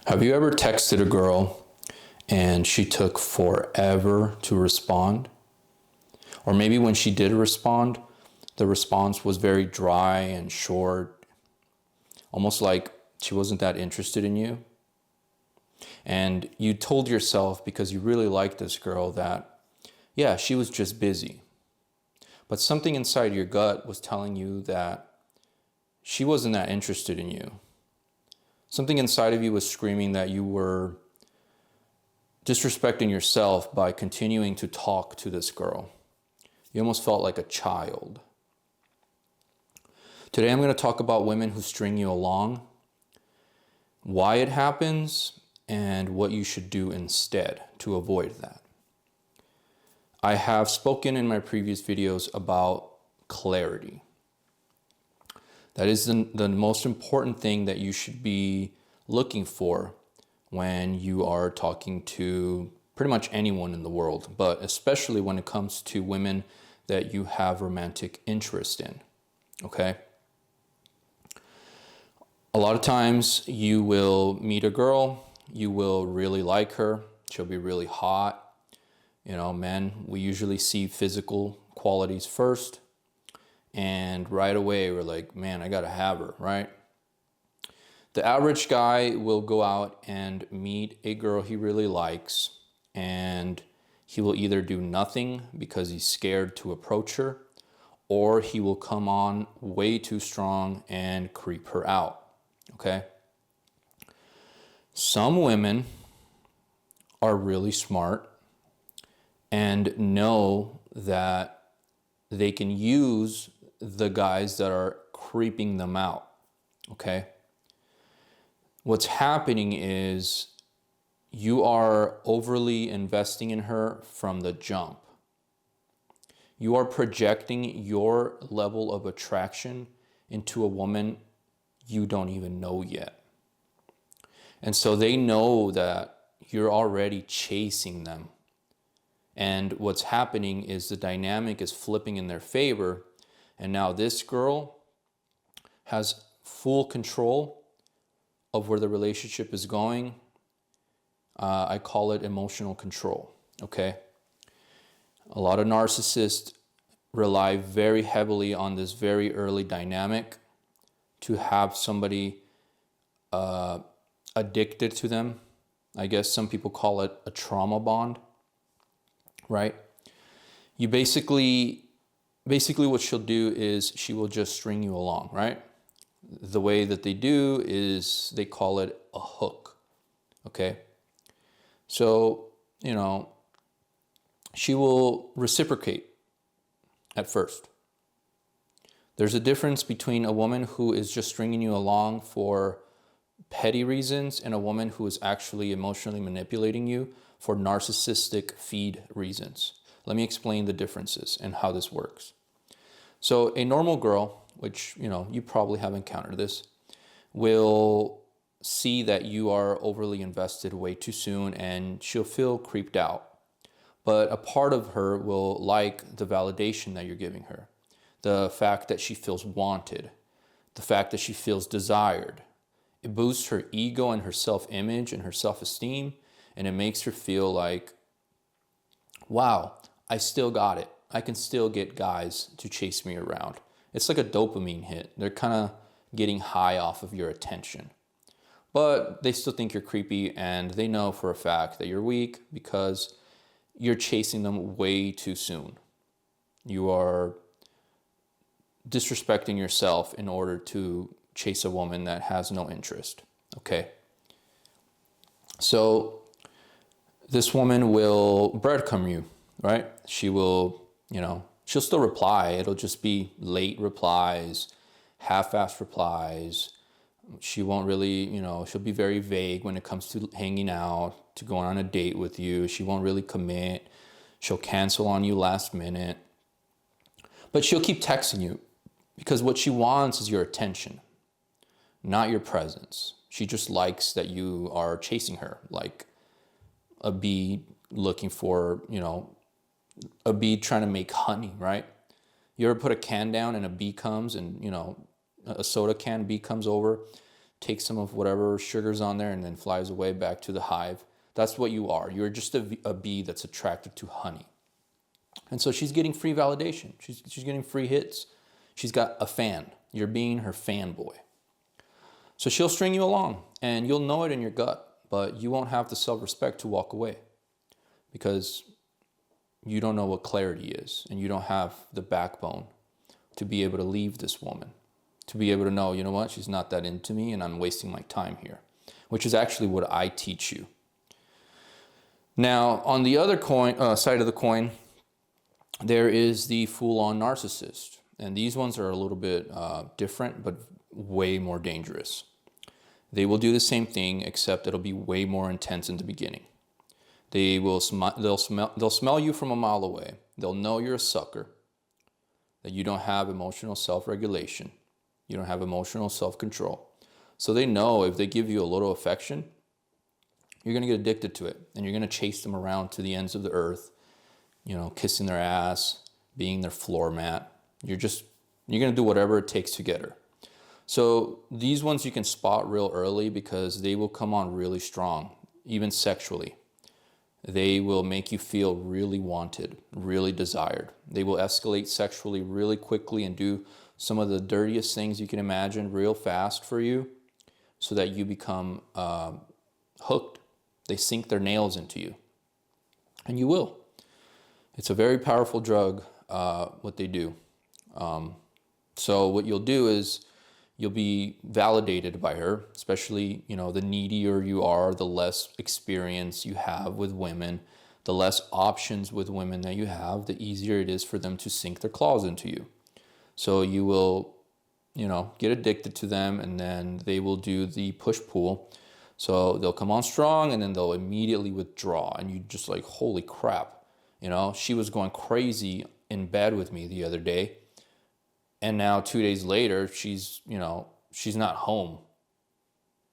Have you ever texted a girl and she took forever to respond? Or maybe when she did respond, the response was very dry and short, almost like she wasn't that interested in you. And you told yourself, because you really liked this girl, that, yeah, she was just busy. But something inside your gut was telling you that she wasn't that interested in you. Something inside of you was screaming that you were disrespecting yourself by continuing to talk to this girl. You almost felt like a child. Today I'm going to talk about women who string you along, why it happens, and what you should do instead to avoid that. I have spoken in my previous videos about clarity. That is the most important thing that you should be looking for when you are talking to pretty much anyone in the world, but especially when it comes to women that you have romantic interest in, okay? A lot of times you will meet a girl, you will really like her, she'll be really hot. You know, men, we usually see physical qualities first. And right away, we're like, man, I gotta have her, right? The average guy will go out and meet a girl he really likes, and he will either do nothing because he's scared to approach her, or he will come on way too strong and creep her out, okay? Some women are really smart and know that they can use the guys that are creeping them out, okay? What's happening is you are overly investing in her from the jump. You are projecting your level of attraction into a woman you don't even know yet. And so they know that you're already chasing them. And what's happening is the dynamic is flipping in their favor. And now this girl has full control of where the relationship is going. I call it emotional control, okay? A lot of narcissists rely very heavily on this very early dynamic to have somebody addicted to them. I guess some people call it a trauma bond, right? You basically what she'll do is she will just string you along, right? The way that they do is they call it a hook, okay? So, you know, she will reciprocate at first. There's a difference between a woman who is just stringing you along for petty reasons and a woman who is actually emotionally manipulating you for narcissistic feed reasons. Let me explain the differences and how this works. So a normal girl, which, you know, you probably have encountered this, will see that you are overly invested way too soon and she'll feel creeped out. But a part of her will like the validation that you're giving her, the fact that she feels wanted, the fact that she feels desired. It boosts her ego and her self-image and her self-esteem, and it makes her feel like, wow, I still got it. I can still get guys to chase me around. It's like a dopamine hit. They're kind of getting high off of your attention. But they still think you're creepy, and they know for a fact that you're weak because you're chasing them way too soon. You are disrespecting yourself in order to chase a woman that has no interest, okay? So this woman will breadcrumb you, right? She will, she'll still reply. It'll just be late replies, half-assed replies. She won't really, she'll be very vague when it comes to hanging out, to going on a date with you. She won't really commit. She'll cancel on you last minute. But she'll keep texting you because what she wants is your attention, not your presence. She just likes that you are chasing her like a bee looking for, a bee trying to make honey, right? You ever put a can down and a bee comes and, a soda can bee comes over takes some of whatever sugar's on there, and then flies away back to the hive. That's what you are. You're just a bee that's attracted to honey. And so she's getting free validation. She's getting free hits. She's got a fan. You're being her fanboy. So she'll string you along, and you'll know it in your gut, but you won't have the self-respect to walk away because you don't know what clarity is, and you don't have the backbone to be able to leave this woman, to be able to know, you know what, she's not that into me, and I'm wasting my time here, which is actually what I teach you. Now, on the other side of the coin, there is the full-on narcissist. And these ones are a little bit different, but way more dangerous. They will do the same thing, except it'll be way more intense in the beginning. They'll smell you from a mile away. They'll know you're a sucker, that you don't have emotional self-regulation. You don't have emotional self-control. So they know if they give you a little affection, you're going to get addicted to it, and you're going to chase them around to the ends of the earth, you know, kissing their ass, being their floor mat. You're going to do whatever it takes to get her. So these ones you can spot real early because they will come on really strong, even sexually. They will make you feel really wanted, really desired. They will escalate sexually really quickly and do some of the dirtiest things you can imagine real fast for you so that you become hooked. They sink their nails into you. And you will. It's a very powerful drug, what they do. So what you'll do is you'll be validated by her, especially, you know, the needier you are, the less experience you have with women, the less options with women that you have, the easier it is for them to sink their claws into you. So you will, you know, get addicted to them, and then they will do the push-pull. So they'll come on strong, and then they'll immediately withdraw, and you just like, holy crap. You know, she was going crazy in bed with me the other day. And now 2 days later, she's not home.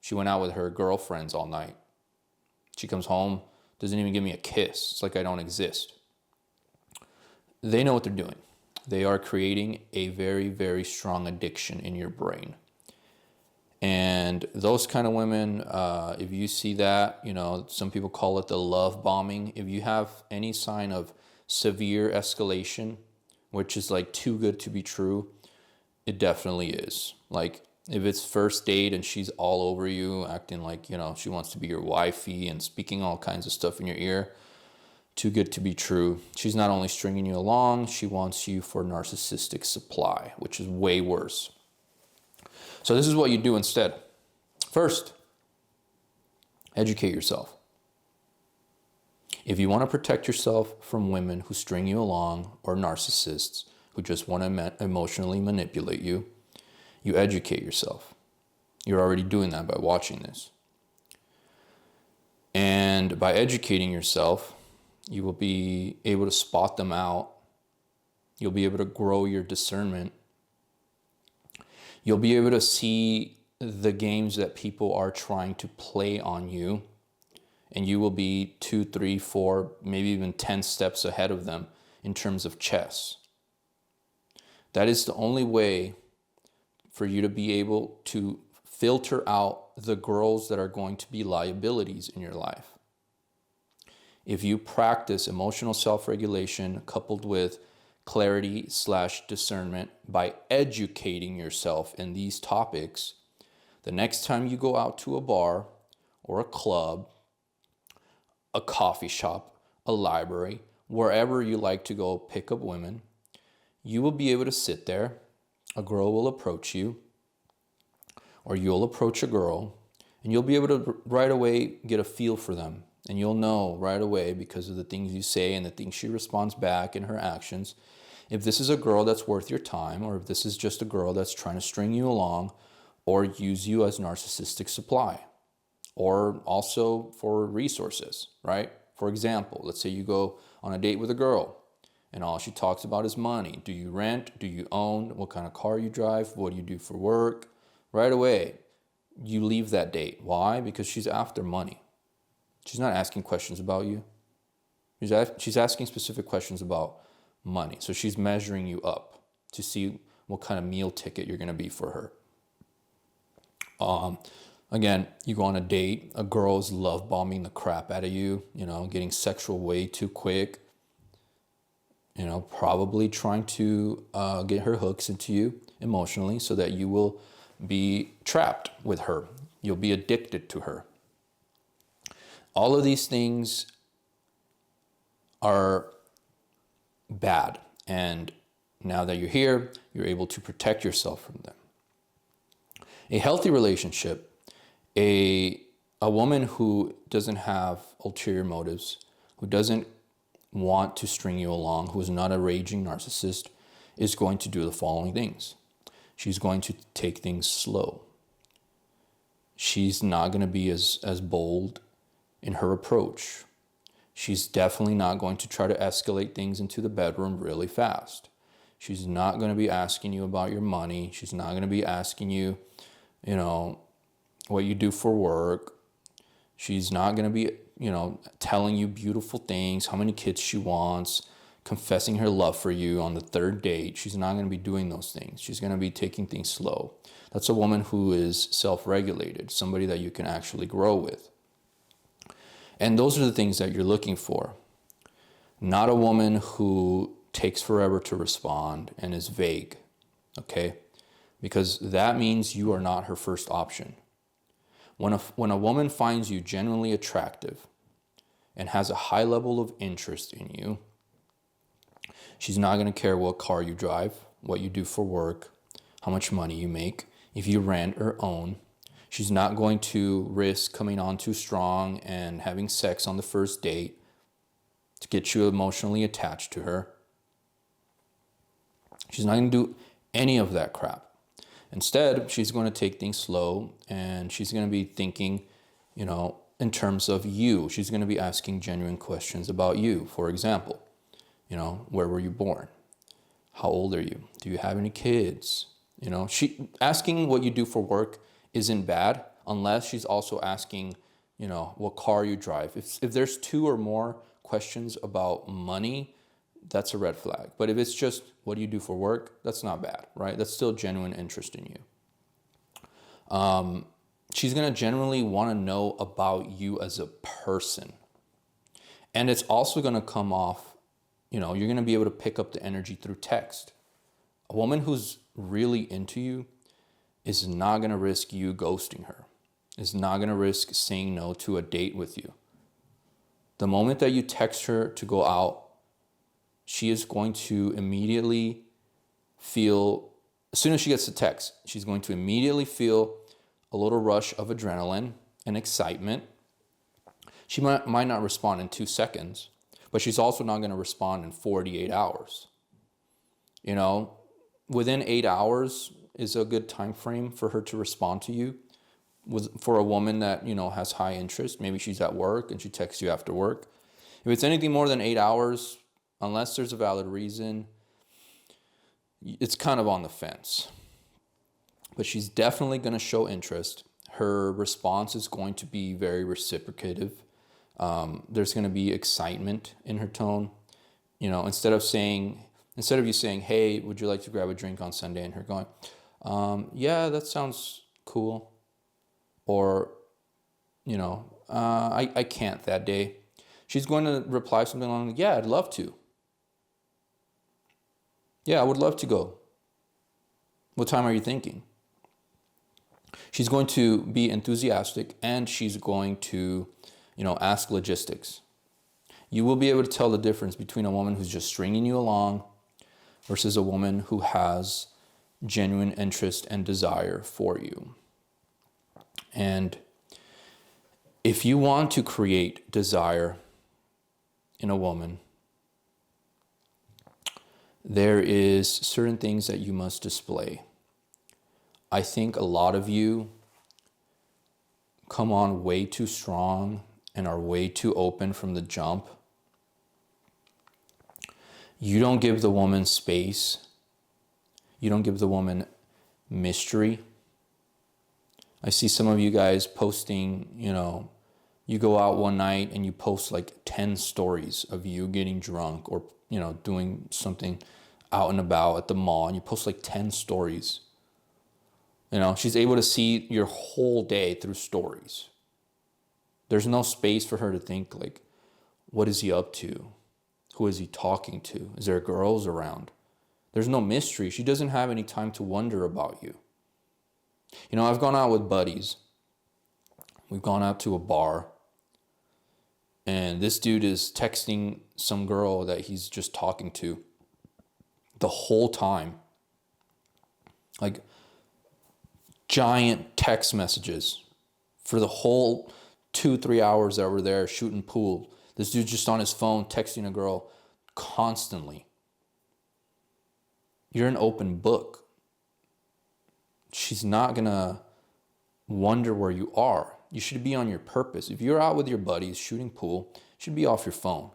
She went out with her girlfriends all night. She comes home, doesn't even give me a kiss. It's like I don't exist. They know what they're doing. They are creating a very, very strong addiction in your brain. And those kind of women, if you see that, you know, some people call it the love bombing. If you have any sign of severe escalation, which is like too good to be true, it definitely is. Like if it's first date and she's all over you, acting like, you know, she wants to be your wifey and speaking all kinds of stuff in your ear, too good to be true. She's not only stringing you along, she wants you for narcissistic supply, which is way worse. So this is what you do instead. First, educate yourself. If you want to protect yourself from women who string you along or narcissists who just want to emotionally manipulate you, you educate yourself. You're already doing that by watching this. And by educating yourself, you will be able to spot them out. You'll be able to grow your discernment. You'll be able to see the games that people are trying to play on you. And you will be 2, 3, 4, maybe even 10 steps ahead of them in terms of chess. That is the only way for you to be able to filter out the girls that are going to be liabilities in your life. If you practice emotional self-regulation coupled with clarity/discernment by educating yourself in these topics, the next time you go out to a bar or a club, a coffee shop, a library, wherever you like to go pick up women, you will be able to sit there, a girl will approach you, or you'll approach a girl, and you'll be able to right away get a feel for them. And you'll know right away, because of the things you say and the things she responds back in her actions, if this is a girl that's worth your time, or if this is just a girl that's trying to string you along or use you as narcissistic supply, or also for resources, right? For example, let's say you go on a date with a girl and all she talks about is money. Do you rent? Do you own? What kind of car you drive? What do you do for work? Right away, you leave that date. Why? Because she's after money. She's not asking questions about you. She's asking specific questions about money. So she's measuring you up to see what kind of meal ticket you're going to be for her. Again, you go on a date, a girl is love bombing the crap out of you, getting sexual way too quick, probably trying to get her hooks into you emotionally so that you will be trapped with her. You'll be addicted to her. All of these things are bad. And now that you're here, you're able to protect yourself from them. A healthy relationship, a woman who doesn't have ulterior motives, who doesn't want to string you along, who is not a raging narcissist, is going to do the following things. She's going to take things slow. She's not going to be as bold in her approach. She's definitely not going to try to escalate things into the bedroom really fast. She's not going to be asking you about your money. She's not going to be asking you, what you do for work. She's not going to be, telling you beautiful things, how many kids she wants, confessing her love for you on the third date. She's not going to be doing those things. She's going to be taking things slow. That's a woman who is self-regulated, somebody that you can actually grow with. And those are the things that you're looking for. Not a woman who takes forever to respond and is vague, okay? Because that means you are not her first option. When a woman finds you genuinely attractive and has a high level of interest in you, she's not going to care what car you drive, what you do for work, how much money you make, if you rent or own. She's not going to risk coming on too strong and having sex on the first date to get you emotionally attached to her. She's not going to do any of that crap. Instead, she's going to take things slow, and she's going to be thinking, in terms of you. She's going to be asking genuine questions about you. For example, where were you born? How old are you? Do you have any kids? She asking what you do for work isn't bad unless she's also asking, what car you drive. If there's two or more questions about money, that's a red flag. But if it's just what do you do for work, that's not bad, right? That's still genuine interest in you. She's going to generally want to know about you as a person. And it's also going to come off, you're going to be able to pick up the energy through text. A woman who's really into you is not going to risk you ghosting her, is not going to risk saying no to a date with you. The moment that you text her to go out, she is going to immediately feel, as soon as she gets the text, she's going to immediately feel a little rush of adrenaline and excitement. She might not respond in 2 seconds, but she's also not going to respond in 48 hours. Within 8 hours is a good time frame for her to respond to you. For a woman that, has high interest, maybe she's at work and she texts you after work. If it's anything more than 8 hours, unless there's a valid reason, it's kind of on the fence. But she's definitely going to show interest. Her response is going to be very reciprocative. There's going to be excitement in her tone. Instead of you saying, hey, would you like to grab a drink on Sunday? And her going, yeah, that sounds cool. Or, I can't that day. She's going to reply something along, yeah, I'd love to. Yeah, I would love to go. What time are you thinking? She's going to be enthusiastic, and she's going to, ask logistics. You will be able to tell the difference between a woman who's just stringing you along versus a woman who has genuine interest and desire for you. And if you want to create desire in a woman, there is certain things that you must display. I think a lot of you come on way too strong and are way too open from the jump. You don't give the woman space. You don't give the woman mystery. I see some of you guys posting, you go out one night and you post like 10 stories of you getting drunk or, doing something out and about at the mall, and you post like 10 stories. She's able to see your whole day through stories. There's no space for her to think like, what is he up to? Who is he talking to? Is there girls around? There's no mystery. She doesn't have any time to wonder about you. I've gone out with buddies. We've gone out to a bar. And this dude is texting some girl that he's just talking to the whole time. Like giant text messages for the whole 2-3 hours that we're there shooting pool. This dude's just on his phone texting a girl constantly. You're an open book. She's not gonna wonder where you are. You should be on your purpose. If you're out with your buddies shooting pool, you should be off your phone.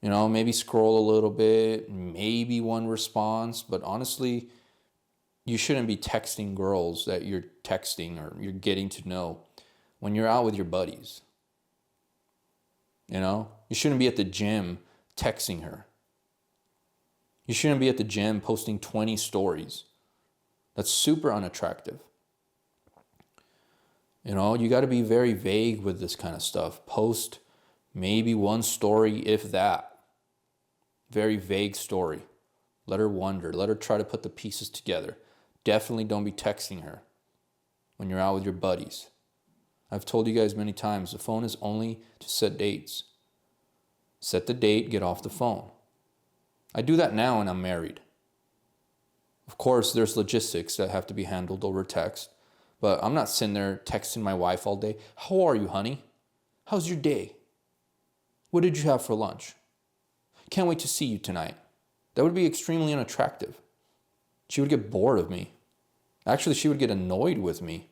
Maybe scroll a little bit, maybe one response, but honestly, you shouldn't be texting girls that you're texting or you're getting to know when you're out with your buddies. You shouldn't be at the gym texting her. You shouldn't be at the gym posting 20 stories. That's super unattractive. You got to be very vague with this kind of stuff. Post maybe one story, if that. Very vague story. Let her wonder. Let her try to put the pieces together. Definitely don't be texting her when you're out with your buddies. I've told you guys many times, the phone is only to set dates. Set the date, get off the phone. I do that now and I'm married. Of course, there's logistics that have to be handled over text. But I'm not sitting there texting my wife all day. How are you, honey? How's your day? What did you have for lunch? Can't wait to see you tonight. That would be extremely unattractive. She would get bored of me. Actually, she would get annoyed with me.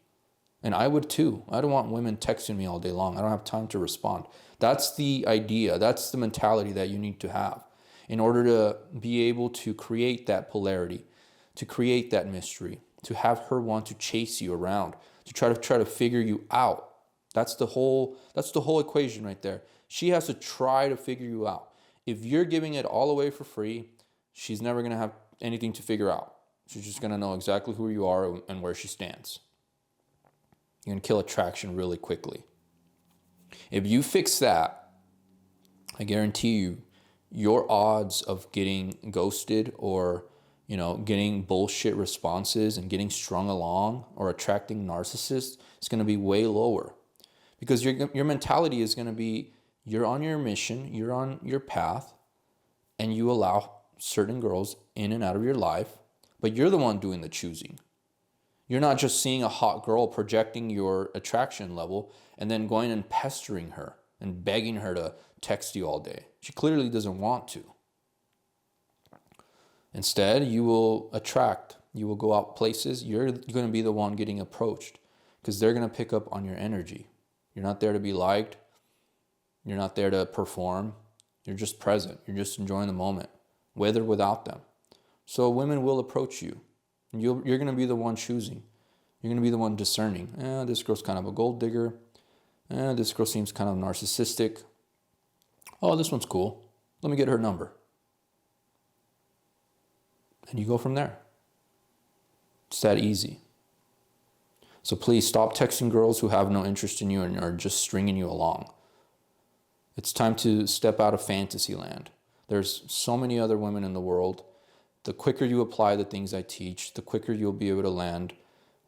And I would too. I don't want women texting me all day long. I don't have time to respond. That's the idea. That's the mentality that you need to have in order to be able to create that polarity, to create that mystery, to have her want to chase you around, to try to figure you out. That's the whole equation right there. She has to try to figure you out. If you're giving it all away for free, she's never going to have anything to figure out. She's just going to know exactly who you are and where she stands. You're going to kill attraction really quickly. If you fix that, I guarantee you, your odds of getting ghosted or getting bullshit responses and getting strung along or attracting narcissists is going to be way lower, because your mentality is going to be, you're on your mission, you're on your path, and you allow certain girls in and out of your life, but you're the one doing the choosing. You're not just seeing a hot girl, projecting your attraction level, and then going and pestering her and begging her to text you all day. She clearly doesn't want to. Instead, you will attract. You will go out places. You're going to be the one getting approached because they're going to pick up on your energy. You're not there to be liked. You're not there to perform. You're just present. You're just enjoying the moment, with or without them. So women will approach you. You're going to be the one choosing. You're going to be the one discerning. This girl's kind of a gold digger. This girl seems kind of narcissistic. Oh, this one's cool. Let me get her number. And you go from there. It's that easy. So please stop texting girls who have no interest in you and are just stringing you along. It's time to step out of fantasy land. There's so many other women in the world. The quicker you apply the things I teach, the quicker you'll be able to land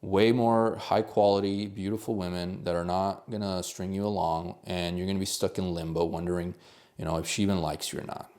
way more high quality, beautiful women that are not going to string you along, and you're going to be stuck in limbo wondering, if she even likes you or not.